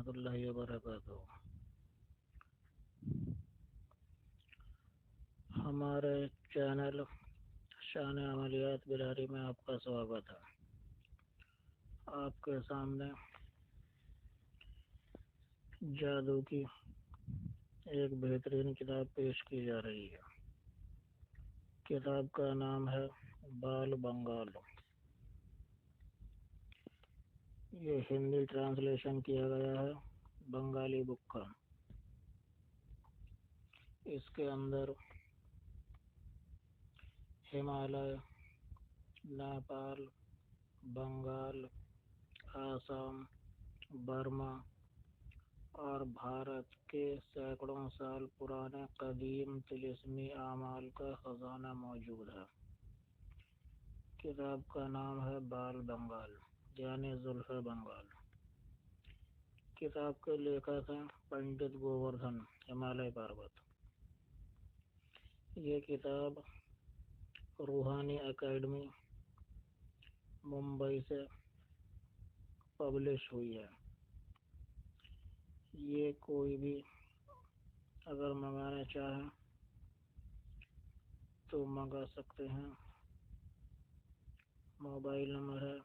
रहमतुल्लाहि व बरकातुहू। हमारे चैनल शान अमलियात बिलारी में आपका स्वागत है। आपके सामने जादू की एक बेहतरीन किताब पेश की जा रही है। किताब का नाम है बाल बंगाल। ये हिंदी ट्रांसलेशन किया गया है बंगाली बुक का। इसके अंदर हिमालय, नेपाल, बंगाल, आसाम, बर्मा और भारत के सैकड़ों साल पुराने कदीम तिलिस्मी आमाल का खजाना मौजूद है। किताब का नाम है बाल बंगाल यानी जुल्फ़े बंगाल। किताब के लेखक हैं पंडित गोवर्धन हिमालय पर्वत। ये किताब रूहानी एकेडमी मुंबई से पब्लिश हुई है। ये कोई भी अगर मंगाना चाहें तो मंगा सकते हैं। मोबाइल नंबर है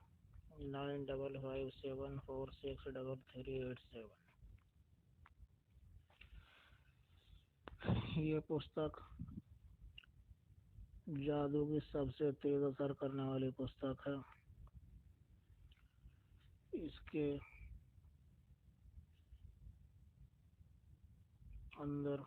9557463387। ये पुस्तक जादू की सबसे तेज असर करने वाली पुस्तक है। इसके अंदर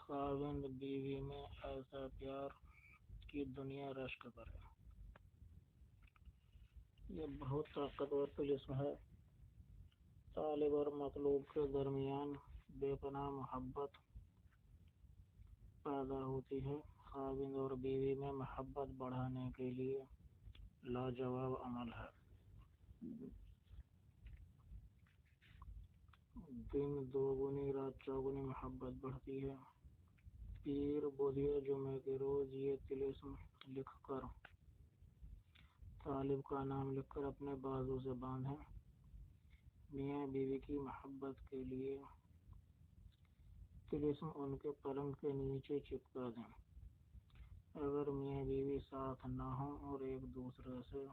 खाविंद बीवी में ऐसा प्यार की दुनिया रश्क करे। ये बहुत ताकतवर तिलिस्म है। तालिब और मतलूब के दरमियान बेपनाह मोहब्बत पैदा होती है। खाविंद और बीवी में मोहब्बत बढ़ाने के लिए लाजवाब अमल है। दिन दोगुनी रात चौगुनी मोहब्बत बढ़ती है। पीर बुधिया जुमे के रोज ये तिलिस्म लिखकर तालिब का नाम लिखकर अपने बाजू से बांधें। मियाँ बीवी की मोहब्बत के लिए तिलिस्म उनके पलंग के नीचे चिपका दें। अगर मियाँ बीवी साथ न हो और एक दूसरे से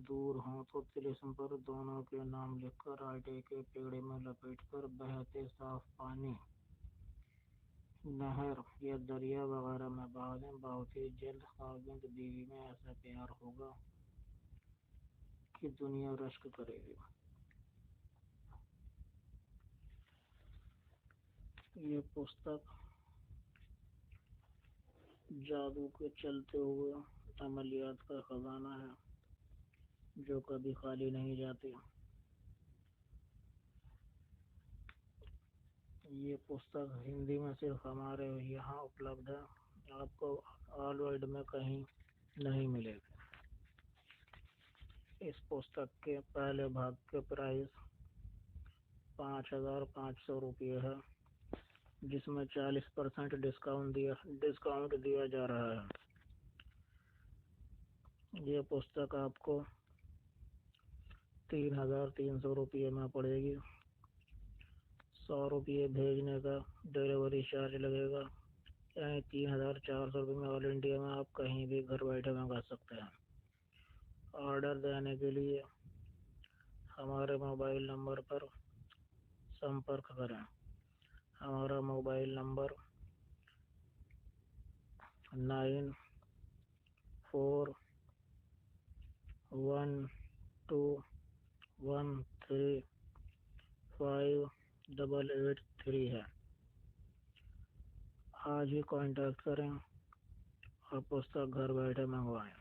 दूर हों तो तिलिस्म पर दोनों के नाम लिखकर आटे के पेड़े में लपेटकर बहते साफ पानी, नहर या दरिया वगैरह में बहा दें। बहुत ही जल्द खाविंद बीवी में ऐसा प्यार होगा कि दुनिया रश्क करेगी। ये पुस्तक जादू के चलते हुए अमलियात का खजाना है जो कभी खाली नहीं जाते। ये पुस्तक हिंदी में सिर्फ हमारे यहाँ उपलब्ध है। आपको ऑल वर्ल्ड में कहीं नहीं मिलेगी। इस पुस्तक के पहले भाग के प्राइस 5,500 रुपये है, जिसमें 40% डिस्काउंट दिया जा रहा है। ये पुस्तक आपको 3,300 रुपये में पड़ेगी। 100 रुपये भेजने का डिलीवरी चार्ज लगेगा, यानी 3,400 रुपये में ऑल इंडिया में आप कहीं भी घर बैठे मंगा सकते हैं। ऑर्डर देने के लिए हमारे मोबाइल नंबर पर संपर्क करें। हमारा मोबाइल नंबर 944121358883 है। आज ही कांटेक्ट करें और पुस्तक घर बैठे मंगवाएं।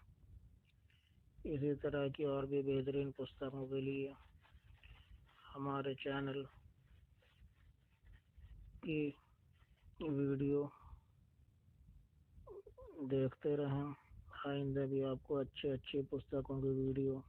इसी तरह की और भी बेहतरीन पुस्तकों के लिए हमारे चैनल की वीडियो देखते रहें। आइंदा भी आपको अच्छी पुस्तकों की वीडियो